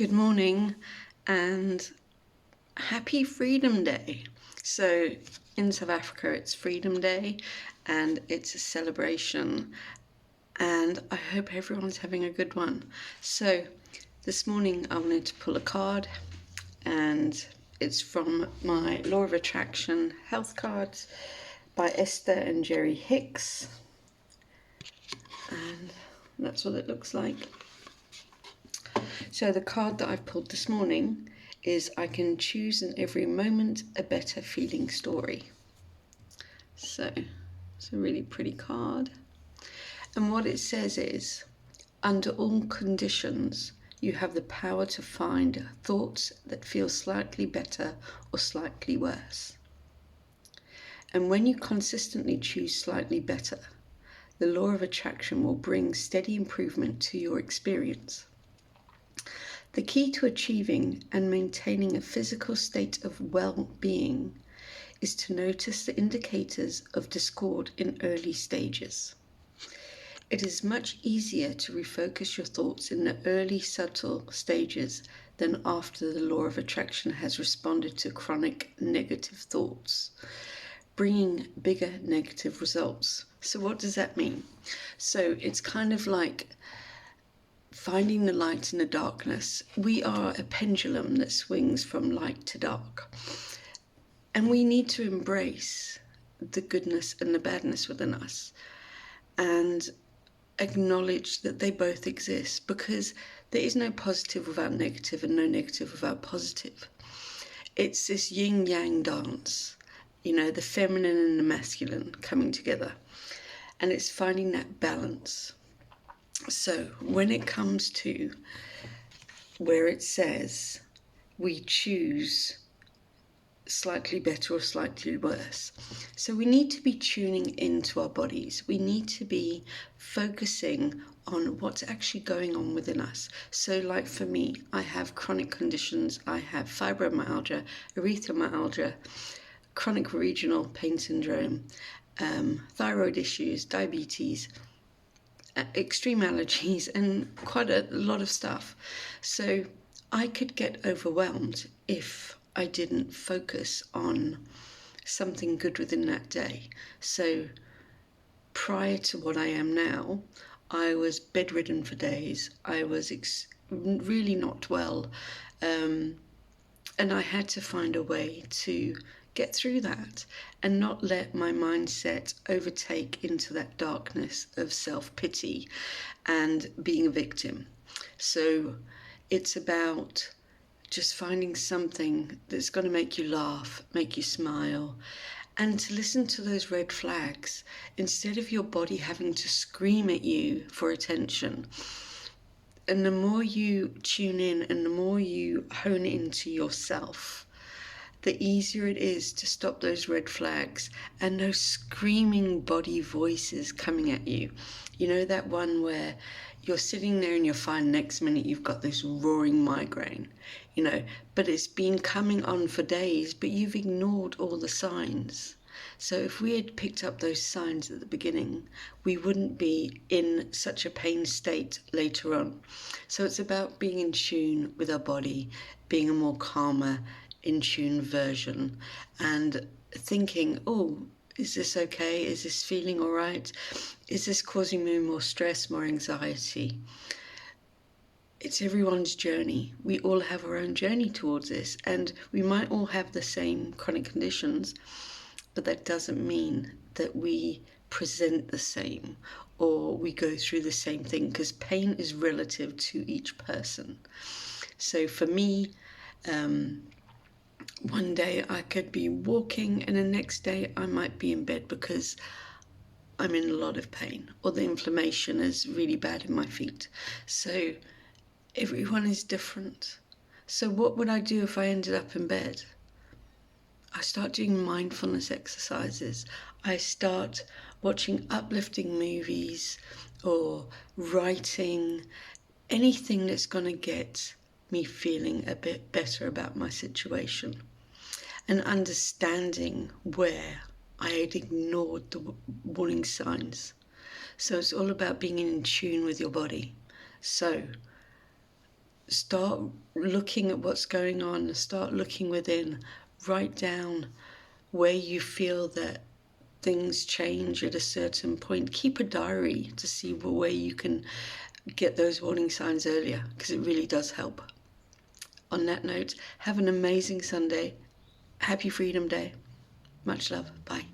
Good morning and happy Freedom Day. So in South Africa it's Freedom Day and it's a celebration, and I hope everyone's having a good one. So this morning I wanted to pull a card, and it's from my Law of Attraction Health Cards by Esther and Jerry Hicks, and that's what it looks like. So the card that I've pulled this morning is I can choose in every moment a better feeling story. So it's a really pretty card. And what it says is, under all conditions, you have the power to find thoughts that feel slightly better or slightly worse. And when you consistently choose slightly better, the law of attraction will bring steady improvement to your experience. The key to achieving and maintaining a physical state of well-being is to notice the indicators of discord in early stages. It is much easier to refocus your thoughts in the early subtle stages than after the law of attraction has responded to chronic negative thoughts, bringing bigger negative results. So what does that mean? So it's kind of like finding the light in the darkness. We are a pendulum that swings from light to dark. And we need to embrace the goodness and the badness within us and acknowledge that they both exist, because there is no positive without negative and no negative without positive. It's this yin-yang dance, the feminine and the masculine coming together. And it's finding that balance. So when it comes to where it says we choose slightly better or slightly worse, so we need to be tuning into our bodies. We need to be focusing on what's actually going on within us. So like for me, I have chronic conditions. I have fibromyalgia, erythromyalgia, chronic regional pain syndrome, thyroid issues, diabetes, extreme allergies, and quite a lot of stuff. So I could get overwhelmed if I didn't focus on something good within that day. So prior to what I am now, I was bedridden for days. I was really not well, and I had to find a way to get through that and not let my mindset overtake into that darkness of self-pity and being a victim. So it's about just finding something that's going to make you laugh, make you smile, and to listen to those red flags instead of your body having to scream at you for attention. And the more you tune in and the more you hone into yourself, the easier it is to stop those red flags and those screaming body voices coming at you. You know, that one where you're sitting there and you're fine, next minute you've got this roaring migraine, but it's been coming on for days, but you've ignored all the signs. So if we had picked up those signs at the beginning, we wouldn't be in such a pain state later on. So it's about being in tune with our body, being a more calmer, in tune version, and thinking, is this okay? Is this feeling all right? Is this causing me more stress, more anxiety? It's everyone's journey. We all have our own journey towards this, and we might all have the same chronic conditions, but that doesn't mean that we present the same or we go through the same thing, because pain is relative to each person. So for me, one day I could be walking and the next day I might be in bed because I'm in a lot of pain, or the inflammation is really bad in my feet. So everyone is different. So what would I do if I ended up in bed? I start doing mindfulness exercises. I start watching uplifting movies or writing, anything that's going to get me feeling a bit better about my situation, and understanding where I had ignored the warning signs. So it's all about being in tune with your body. So start looking at what's going on, start looking within, write down where you feel that things change at a certain point. Keep a diary to see where you can get those warning signs earlier, because it really does help. On that note, have an amazing Sunday. Happy Freedom Day. Much love. Bye.